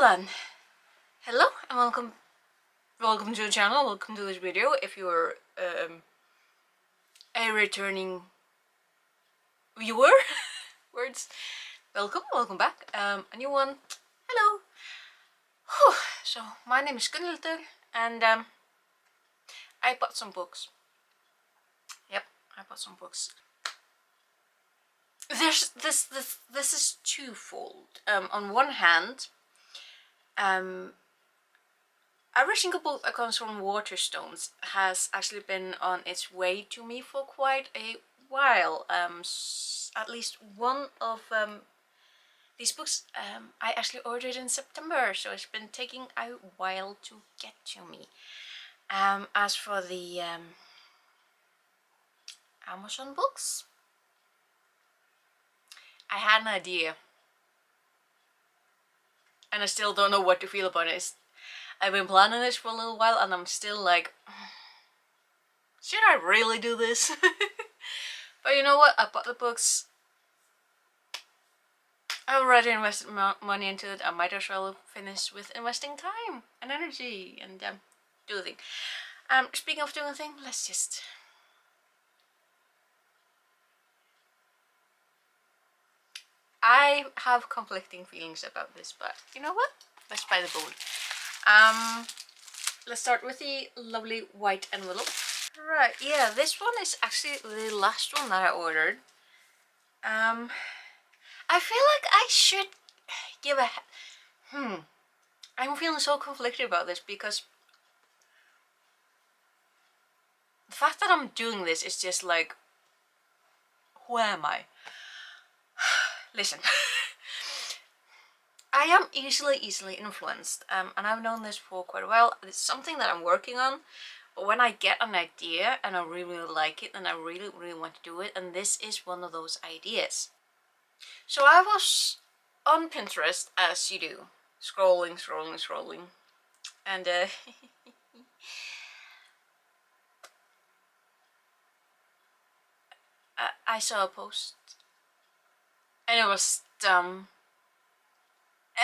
then, hello and welcome to the channel, welcome to this video. If you're a returning viewer, words, welcome back. A new one, hello. Whew. So my name is Gunnilde and I bought some books. Yep, I bought some books. This is twofold. On one hand, every single book that comes from Waterstones has actually been on its way to me for quite a while. At least one of these books I actually ordered in September, so it's been taking a while to get to me. As for the Amazon books, I had an idea and I still don't know what to feel about it. I've been planning this for a little while and I'm still like, should I really do this? But you know what, I bought the books. I already invested money into it. I might as well finish with investing time and energy and do the thing. Speaking of doing a thing, let's just... I have conflicting feelings about this, but you know what? Let's buy the bowl. Let's start with the lovely white envelope. Right, yeah, this one is actually the last one that I ordered. I feel like I should give a... I'm feeling so conflicted about this because the fact that I'm doing this is just like, who am I? Listen, I am easily influenced, and I've known this for quite a while. It's something that I'm working on, but when I get an idea and I really like it and I really want to do it, and this is one of those ideas. So I was on Pinterest, as you do, scrolling, and I saw a post and it was dumb,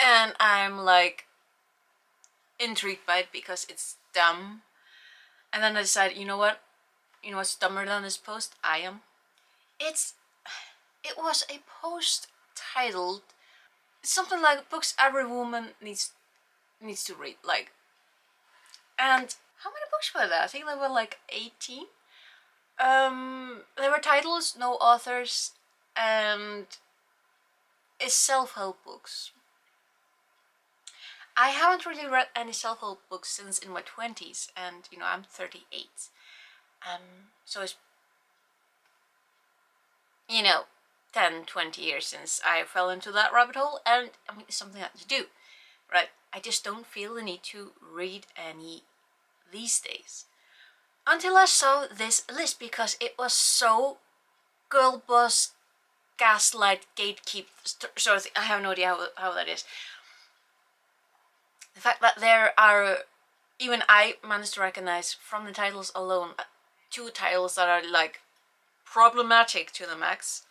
and I'm like intrigued by it because it's dumb. And then I decided, you know what's dumber than this post? I am. It was a post titled something like books every woman needs to read, like. And how many books were there? I think there were like 18. There were titles, no authors, and it's self-help books. I haven't really read any self-help books since in my 20s, and I'm 38. So it's 10-20 years since I fell into that rabbit hole, and I mean, it's something I have to do, right? I just don't feel the need to read any these days. Until I saw this list, because it was so girl boss, gaslight, gatekeep sort of thing. I have no idea how that is. The fact that there are, even I managed to recognize from the titles alone, 2 titles that are like problematic to the max.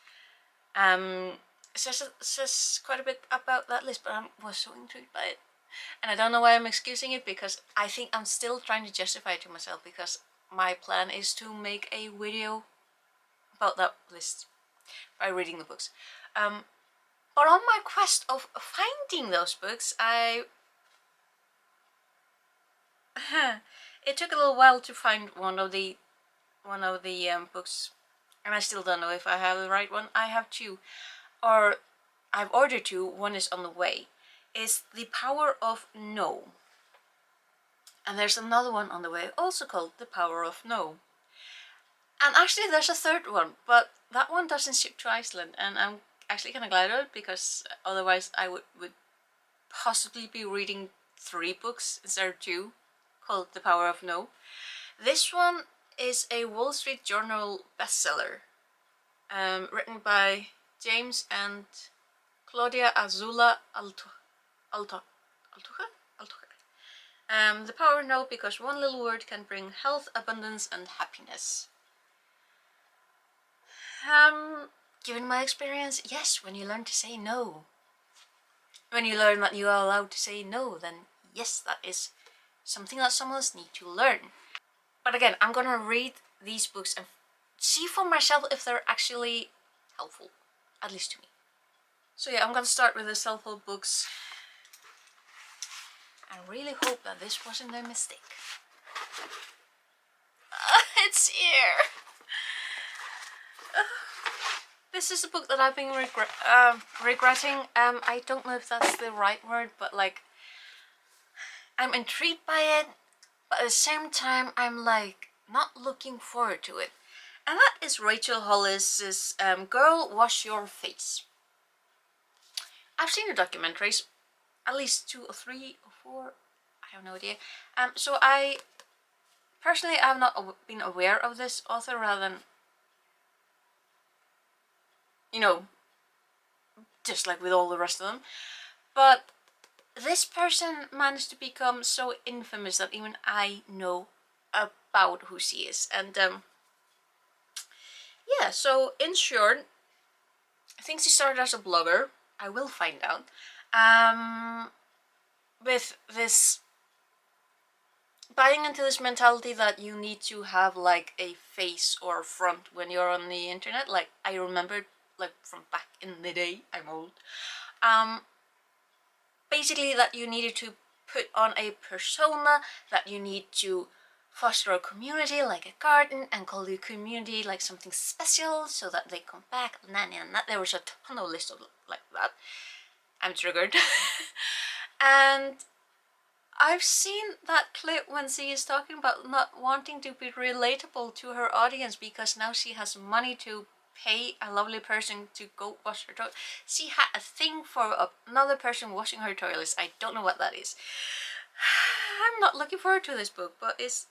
Says quite a bit about that list, but I was so intrigued by it. And I don't know why I'm excusing it, because I think I'm still trying to justify it to myself, because my plan is to make a video about that list by reading the books. But on my quest of finding those books, it took a little while to find one of the books, and I still don't know if I have the right one. I have 2, or I've ordered 2. One is on the way. It's The Power of No, and there's another one on the way also called The Power of No. And actually there's a third one, but that one doesn't ship to Iceland, and I'm actually kind of glad of it, because otherwise I would possibly be reading 3 books instead of 2 called The Power of No. This one is a Wall Street Journal bestseller, written by James and Claudia Azula Altucher. The Power of No, because one little word can bring health, abundance, and happiness. Given my experience, yes, when you learn to say no, when you learn that you are allowed to say no, then yes, that is something that some of us need to learn. But again, I'm gonna read these books and see for myself if they're actually helpful, at least to me. So yeah, I'm gonna start with the self-help books. I really hope that this wasn't a mistake. It's here! This is a book that I've been regretting. I don't know if that's the right word, but like, I'm intrigued by it, but at the same time, I'm like, not looking forward to it. And that is Rachel Hollis's Girl, Wash Your Face. I've seen the documentaries, at least 2 or 3 or 4, I have no idea. So I personally have not been aware of this author, rather than, you know, just like with all the rest of them. But this person managed to become so infamous that even I know about who she is. And yeah, so in short, I think she started as a blogger. I will find out. With this, buying into this mentality that you need to have like a face or front when you're on the internet. Like, I remember, like, from back in the day, I'm old. Basically that you needed to put on a persona, that you need to foster a community like a garden and call the community like something special so that they come back. There was a ton of lists of like that. I'm triggered. And I've seen that clip when she is talking about not wanting to be relatable to her audience because now she has money to pay a lovely person to go wash her toilet. She had a thing for another person washing her toilets. I don't know what that is. I'm not looking forward to this book, but it's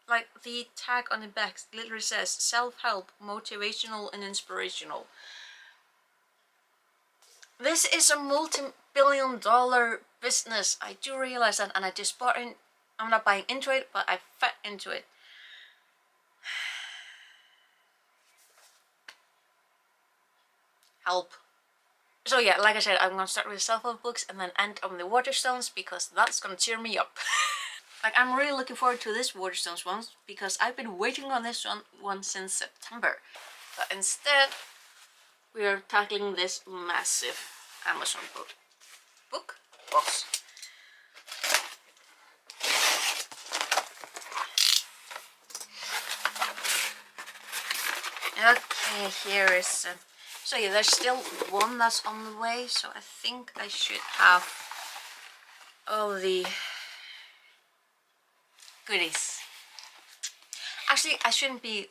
like the tag on the back literally says self-help, motivational and inspirational. This is a multi-billion-dollar business. I do realize that, and I just bought in. I'm not buying into it, but I fed into it. Help. So yeah, like I said, I'm gonna start with self-help books and then end on the Waterstones because that's gonna cheer me up. Like, I'm really looking forward to this Waterstones one because I've been waiting on this one since September. But instead, we are tackling this massive Amazon book box. Okay, here is. So yeah, there's still one that's on the way. So I think I should have all the goodies. Actually, I shouldn't be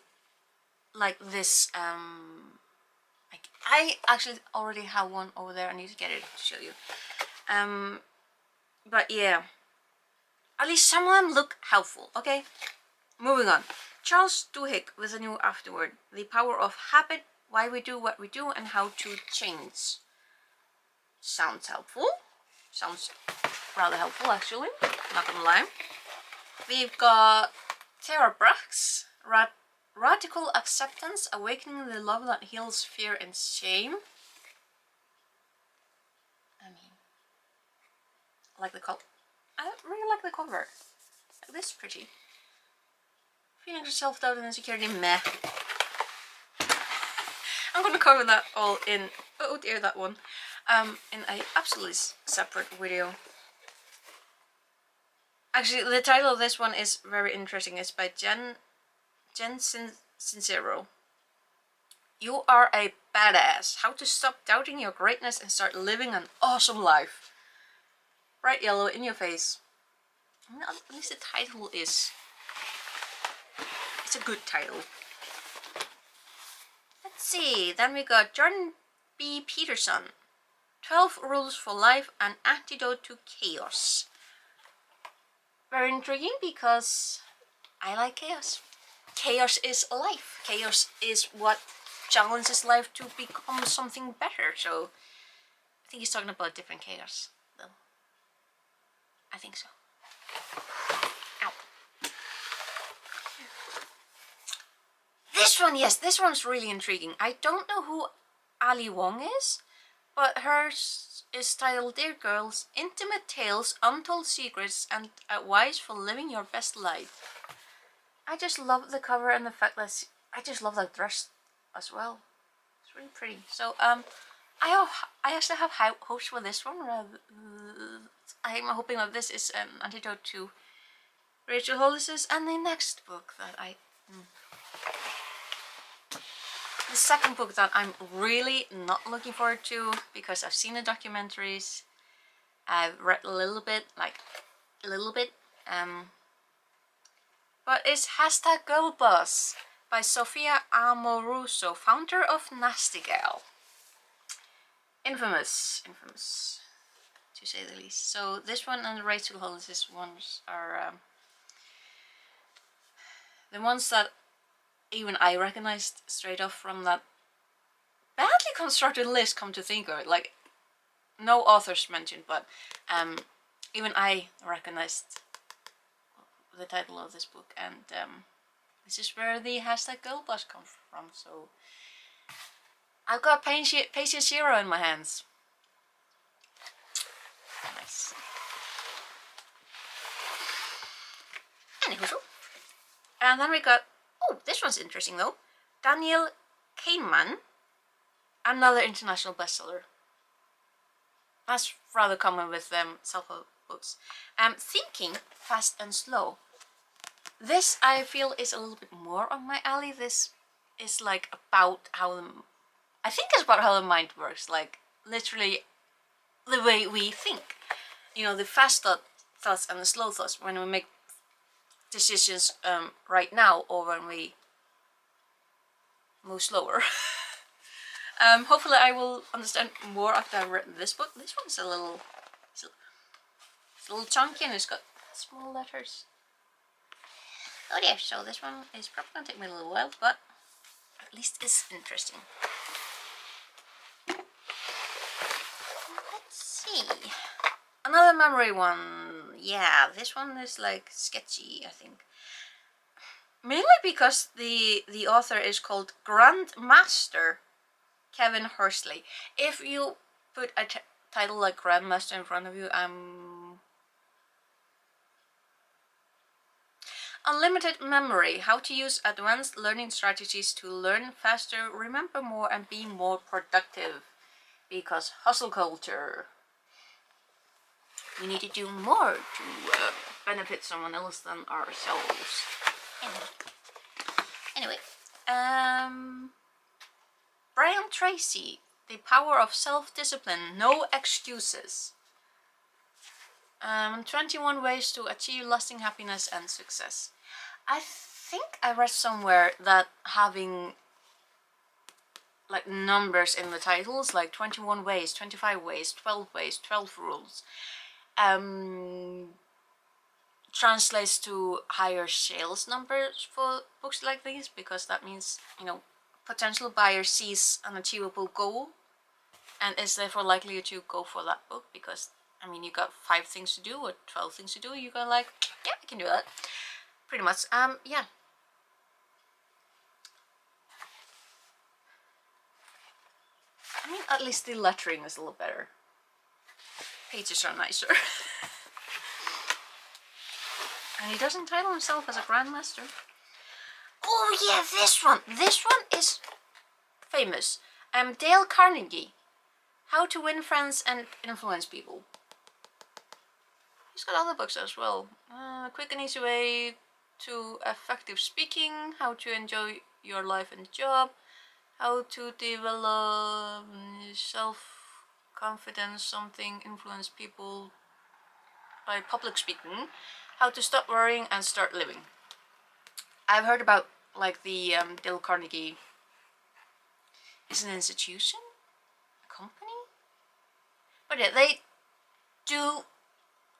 like this. Like, I actually already have one over there. I need to get it to show you. But yeah, at least some of them look helpful. Okay, moving on. Charles Duhigg with a new afterword: The Power of Habit, Why We Do What We Do, and How to Change. Sounds helpful. Sounds rather helpful, actually. Not gonna lie. We've got Tara Brach's Radical Acceptance, Awakening the Love That Heals Fear and Shame. I mean, I like the cover. I really like the cover. Like, this is pretty. Feeling self-doubt and insecurity, meh. I'm gonna cover that all in, oh dear, that one, in a absolutely separate video. Actually, the title of this one is very interesting. It's by Jen Sincero. You are a badass. How to stop doubting your greatness and start living an awesome life. Bright yellow in your face. I mean, at least the title is. It's a good title. Let's see. Then we got Jordan B. Peterson. 12 Rules for Life, an Antidote to Chaos. Very intriguing because I like chaos. Chaos is life. Chaos is what challenges life to become something better. So I think he's talking about different chaos, though. I think so. Ow. This one, yes, this one's really intriguing. I don't know who Ali Wong is, but hers is titled Dear Girls, Intimate Tales, Untold Secrets, and Advice for Living Your Best Life. I just love the cover and the fact that I just love that dress as well. It's really pretty. So I actually have high hopes for this one. I'm hoping that this is an antidote to Rachel Hollis's, and the next book that the second book that I'm really not looking forward to, because I've seen the documentaries, I've read a little bit, but it's #GirlBoss by Sofia Amoruso, founder of Nasty Gal. Infamous, to say the least. So this one and Rachel Hollis's ones are the ones that even I recognized straight off from that badly constructed list, come to think of it. Like, no authors mentioned, but even I recognized the title of this book, and this is where the #GirlBoss comes from. So I've got Patient Zero in my hands. Nice. Anywho, and then we got, oh, this one's interesting though. Daniel Kahneman, another international bestseller. That's rather common with self-help books. Thinking Fast and Slow. This I feel is a little bit more on my alley. This is like about how I think it's about how the mind works, like literally the way we think. You know, the fast thoughts and the slow thoughts when we make decisions right now, or when we move slower. Hopefully I will understand more after I've written this book. This one's a little chunky and it's got small letters. Oh dear, so this one is probably going to take me a little while, but at least it's interesting. Let's see. Another memory one. Yeah, this one is like sketchy, I think. Mainly because the author is called Grandmaster Kevin Horsley. If you put a title like Grandmaster in front of you, Unlimited Memory, how to use advanced learning strategies to learn faster, remember more, and be more productive. Because hustle culture. We need to do more to benefit someone else than ourselves. Anyway, Brian Tracy, The Power of Self-Discipline, No Excuses. 21 Ways to Achieve Lasting Happiness and Success. I think I read somewhere that having like numbers in the titles, like 21 ways, 25 ways, 12 rules, translates to higher sales numbers for books like these, because that means, you know, potential buyer sees an achievable goal and is therefore likely to go for that book, because I mean, you got 5 things to do or 12 things to do, you got like, yeah, I can do that, pretty much. Yeah. I mean, at least the lettering is a little better. Pages are nicer. And he doesn't title himself as a Grandmaster. Oh yeah, this one is famous. Dale Carnegie, How to Win Friends and Influence People. He's got other books as well. Quick and Easy Way to Effective Speaking, How to Enjoy Your Life and Job, How to Develop Self-Confidence, Something, Influence People by Public Speaking, How to Stop Worrying and Start Living. I've heard about like the Dale Carnegie is an institution? A company? But yeah, they do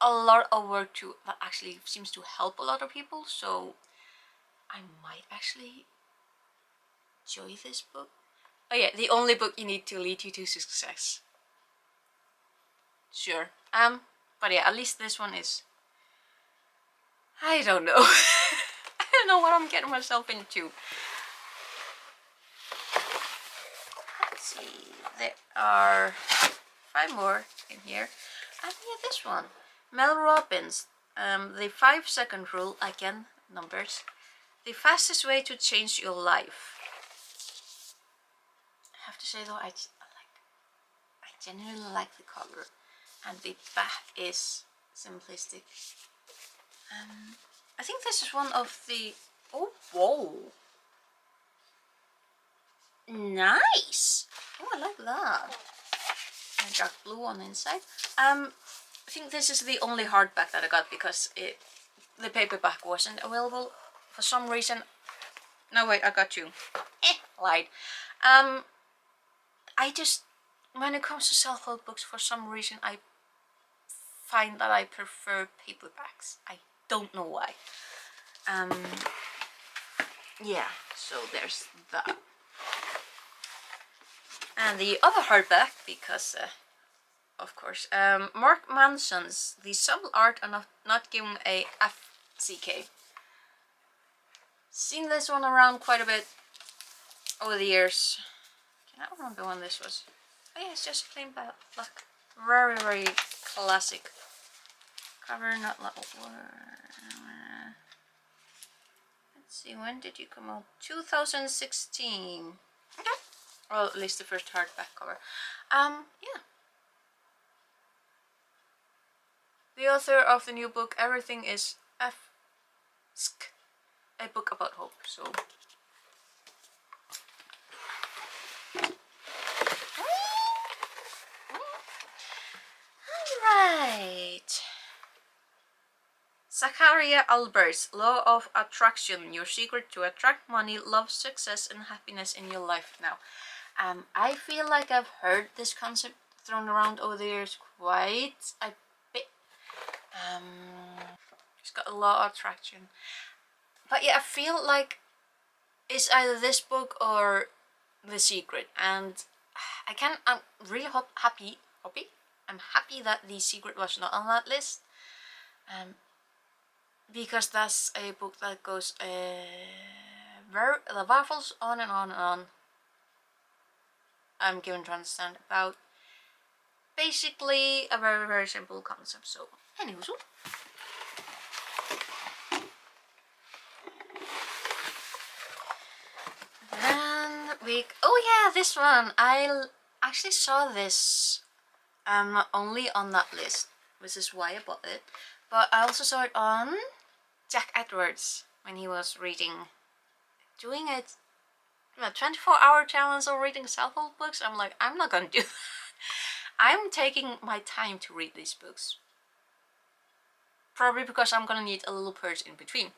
a lot of work that actually seems to help a lot of people, so I might actually enjoy this book. Oh yeah, the only book you need to lead you to success. Sure. But yeah, at least this one is, I don't know. I don't know what I'm getting myself into. Let's let's see, there are 5 more in here. And yeah, this one, Mel Robbins, the 5-second rule, again, numbers. The fastest way to change your life. I have to say though, I genuinely like the cover, and the back is simplistic. I think this is one of the, oh whoa, nice. Oh, I like that. And dark blue on the inside. I think this is the only hardback that I got because the paperback wasn't available for some reason. No wait, I got 2. Lied. I just, when it comes to self-help books, for some reason I find that I prefer paperbacks. I don't know why. Yeah, so there's that. And the other hardback, because of course, Mark Manson's The Subtle Art of Not Giving a FCK. Seen this one around quite a bit over the years. I can't remember when this was. Oh yeah, it's just plain black. Very, very classic cover, not like. Let's see, when did you come out? 2016. Okay. Well, at least the first hardback cover. Yeah. The author of the new book, Everything is F-sk, a book about hope, so. Alright. Zachariah Albert's Law of Attraction, your secret to attract money, love, success, and happiness in your life now. I feel like I've heard this concept thrown around over the years quite a bit. It's got a lot of attraction. But yeah, I feel like it's either this book or The Secret, and I'm really happy. I'm happy that The Secret was not on that list. Because that's a book that goes the waffles on and on and on. I'm given to understand about basically a very, very simple concept. So, anyways. Then oh yeah, this one. I actually saw this not only on that list, which is why I bought it, but I also saw it on Jack Edwards when he was doing it 24-hour challenge of reading self-help books. I'm like, I'm not gonna do that. I'm taking my time to read these books. Probably because I'm gonna need a little purge in between.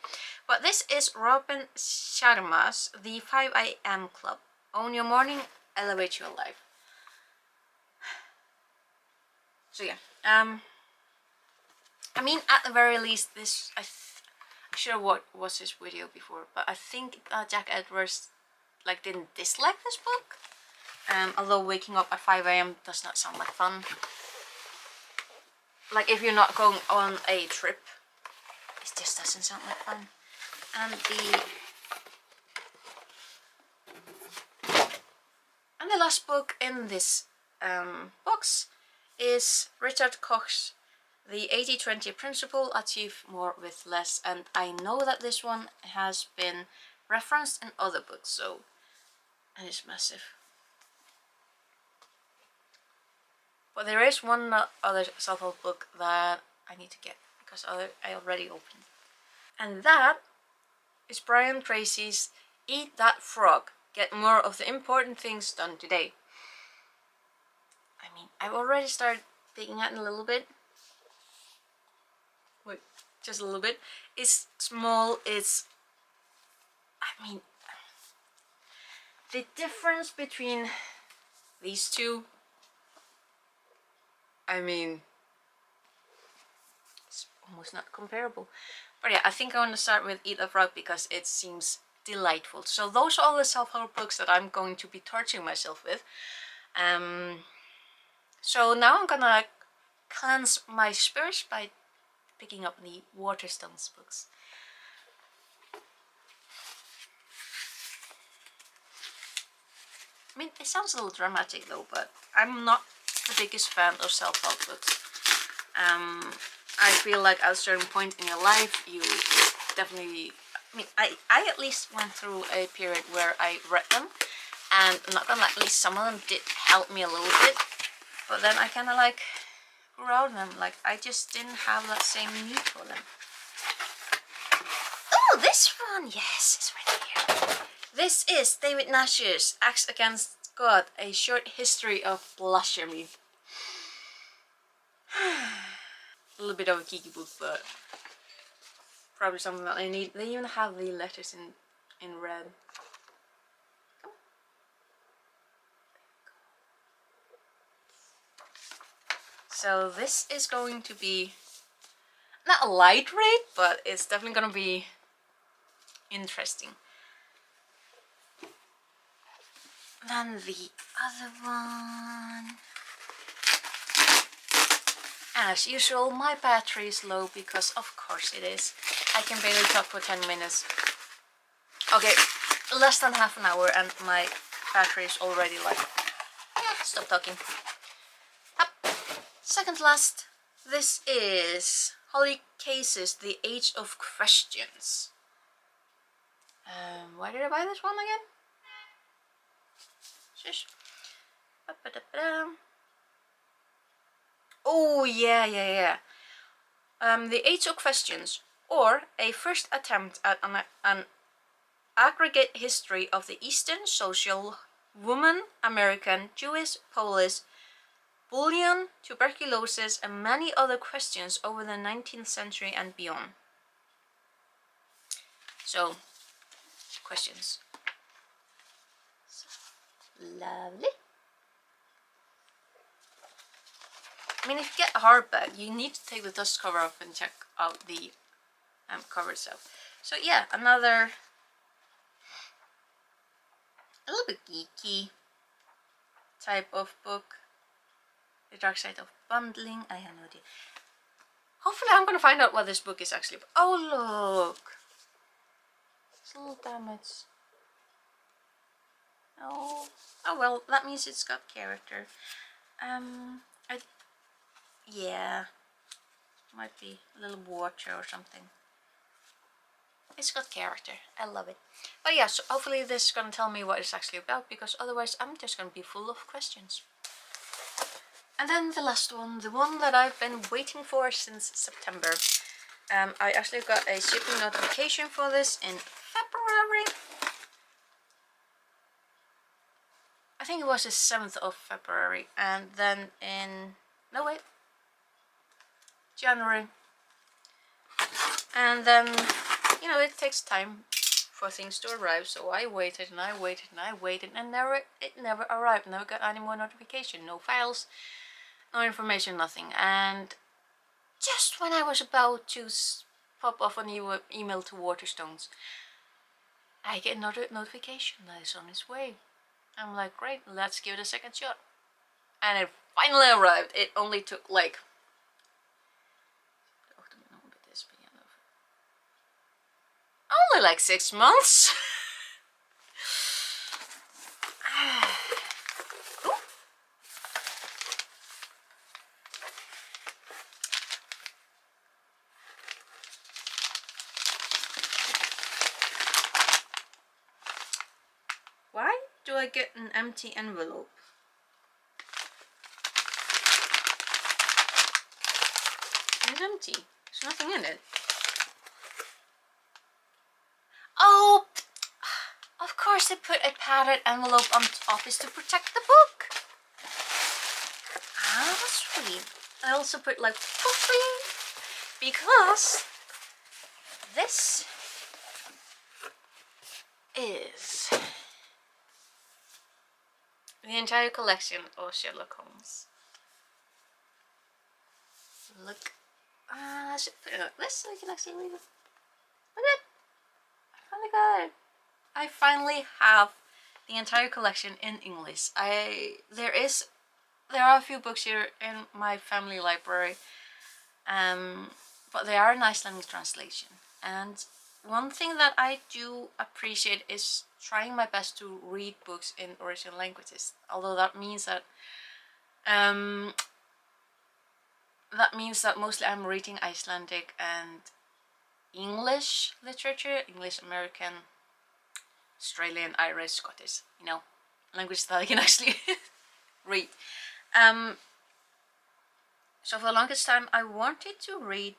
But this is Robin Sharma's The 5 AM Club. Own your morning, elevate your life. So yeah, I mean, at the very least, this I should have watched this video before, but I think Jack Edwards didn't dislike this book. Although waking up at 5 AM does not sound like fun. Like if you're not going on a trip, it just doesn't sound like fun. And the last book in this box is Richard Koch's The 80-20 Principle, Achieve More with Less, and I know that this one has been referenced in other books, and it's massive. But there is one other self-help book that I need to get because I already opened, and that is Brian Tracy's Eat That Frog, Get More of the Important Things Done Today. I mean, I've already started picking at it a little bit. Wait, just a little bit. It's small, I mean, the difference between these two, I mean, it's almost not comparable. But yeah, I think I want to start with Eat That Frog because it seems delightful. So those are all the self-help books that I'm going to be torturing myself with. So now I'm gonna cleanse my spirits by picking up the Waterstones books. I mean, it sounds a little dramatic though, but I'm not the biggest fan of self-help books. I feel like at a certain point in your life, you definitely, I mean, I at least went through a period where I read them, and I'm not gonna lie, at least some of them did help me a little bit, but then I kind of like grew out of them. Like, I just didn't have that same need for them. Oh, this one, yes, it's right here. This is David Nash's Acts Against God, A Short History of Blasphemy. A little bit of a geeky book, but probably something that I need. They even have the letters in red. So this is going to be not a light read, but it's definitely gonna be interesting. Then the other one. As usual, my battery is low because of course it is. I can barely talk for 10 minutes. Okay, less than half an hour and my battery is already like, stop talking. Up. Second last, this is Holly Case's The Age of Questions. Why did I buy this one again? Shush. Oh, yeah. The Age of Questions, or a first attempt at an aggregate history of the Eastern social, woman, American, Jewish, Polish, bullion, tuberculosis, and many other questions over the 19th century and beyond. So, questions. So, lovely. I mean, if you get a hardback, you need to take the dust cover off and check out the cover itself. So yeah, another a little bit geeky type of book. The Dark Side of Bundling. I have no idea. Hopefully I'm gonna find out what this book is actually about. Oh look! It's a little damage. Oh well, that means it's got character. Yeah, might be a little watcher or something. It's got character. I love it. But yeah, so hopefully this is gonna tell me what it's actually about, because otherwise I'm just gonna be full of questions. And then the last one, the one that I've been waiting for since September. I actually got a shipping notification for this in February. I think it was the 7th of February, and then January. And then, you know, it takes time for things to arrive, so I waited and I waited and I waited, and it never arrived. Never got any more notification, no files, no information, nothing. And just when I was about to pop off an email to Waterstones, I get another notification that it's on its way. I'm like, great, let's give it a second shot. And it finally arrived. It only took like only like 6 months. Why do I get an empty envelope? It's empty. There's nothing in it. Oh, of course they put a padded envelope on top is to protect the book. Ah, sweet. I also put like puffy because this is the entire collection of Sherlock Holmes. Look, I should put it like this so you can actually read it. Look at it. I finally have the entire collection in English. There are a few books here in my family library, but they are in Icelandic translation, and one thing that I do appreciate is trying my best to read books in original languages. Although that means that mostly I'm reading Icelandic and English literature, English, American, Australian, Irish, Scottish, you know, languages that I can actually read. So for the longest time I wanted to read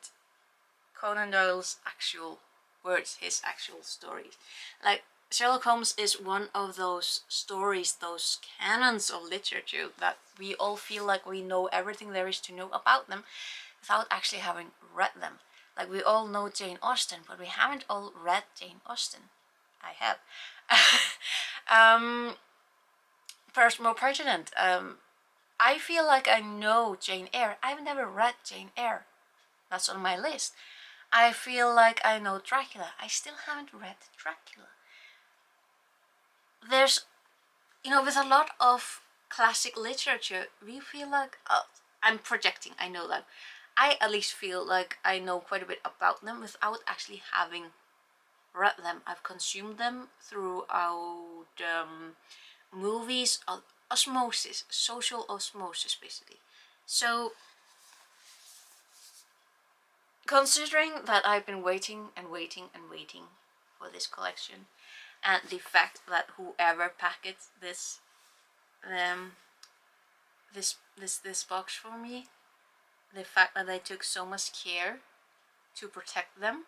Conan Doyle's actual words, his actual stories. Like, Sherlock Holmes is one of those stories, those canons of literature that we all feel like we know everything there is to know about them without actually having read them. Like, we all know Jane Austen, but we haven't all read Jane Austen. I have. More pertinent, I feel like I know Jane Eyre. I've never read Jane Eyre. That's on my list. I feel like I know Dracula. I still haven't read Dracula. There's, with a lot of classic literature, we feel like, I'm projecting, I know that. I at least feel like I know quite a bit about them without actually having read them. I've consumed them throughout movies, osmosis, social osmosis, basically. So, considering that I've been waiting and waiting and waiting for this collection, and the fact that whoever packaged this this box for me, the fact that they took so much care to protect them,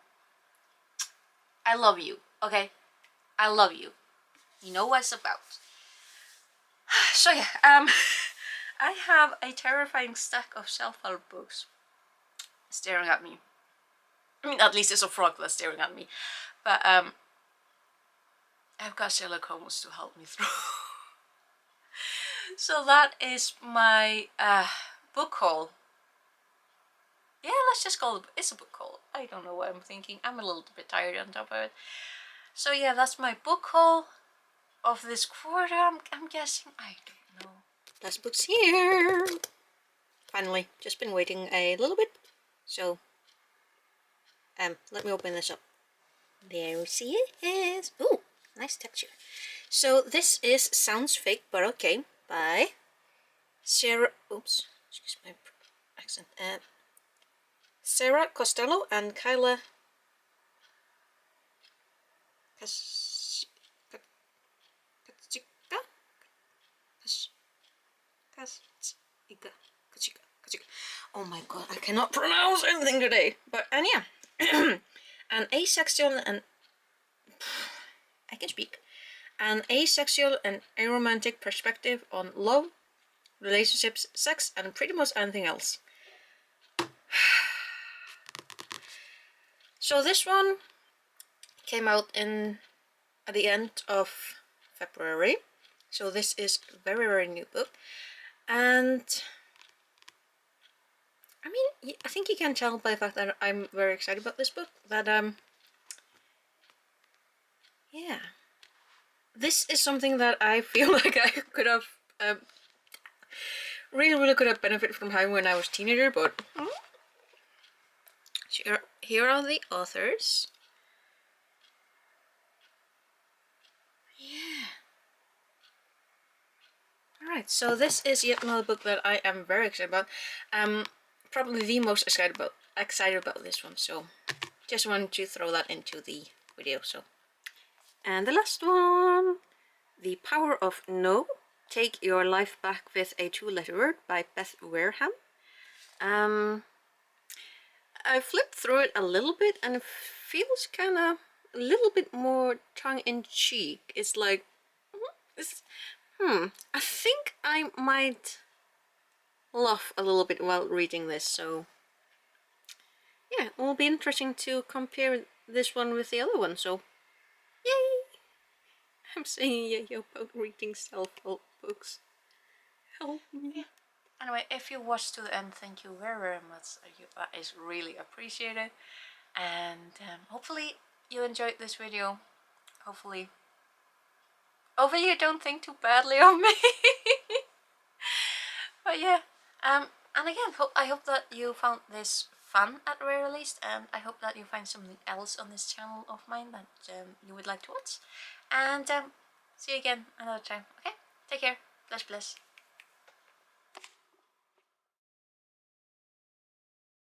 I love you, okay? I love you. You know what it's about. So yeah, I have a terrifying stack of self-help books staring at me. I mean, at least it's a frog that's staring at me. But I've got Sherlock Holmes to help me through. So that is my book haul. Yeah, let's just call it's a book haul. I don't know what I'm thinking. I'm a little bit tired on top of it. So yeah, that's my book haul of this quarter. I'm guessing. I don't know. Last book's here. Finally, just been waiting a little bit. So, let me open this up. There we see it is. Ooh, nice texture. So this is Sounds Fake But Okay by Sarah. Oops, excuse my accent. Sarah Costello and Kyla Oh my god, I cannot pronounce anything today. But and yeah, an asexual and I can speak. An asexual and aromantic perspective on love, relationships, sex, and pretty much anything else. So this one came out at the end of February. So this is a very, very new book. And I mean, I think you can tell by the fact that I'm very excited about this book that yeah, this is something that I feel like I could have really could have benefited from having when I was a teenager, but here are the authors. Yeah. Alright, so this is yet another book that I am very excited about. Probably the most excited about this one, so just wanted to throw that into the video. So, and the last one, The Power of No, Take Your Life Back with a 2-Letter Word by Beth Wareham. I flipped through it a little bit and it feels kind of a little bit more tongue-in-cheek. It's like, I think I might laugh a little bit while reading this, so yeah, it will be interesting to compare this one with the other one, so yay! I'm saying yay about reading self-help books. Help me. Yeah. Anyway, if you watched to the end, thank you very, very much. That is really appreciated. And hopefully you enjoyed this video. Hopefully you don't think too badly of me. But yeah, and again, I hope that you found this fun at the very least, and I hope that you find something else on this channel of mine that you would like to watch. And see you again another time. Okay, take care. Bless, bless.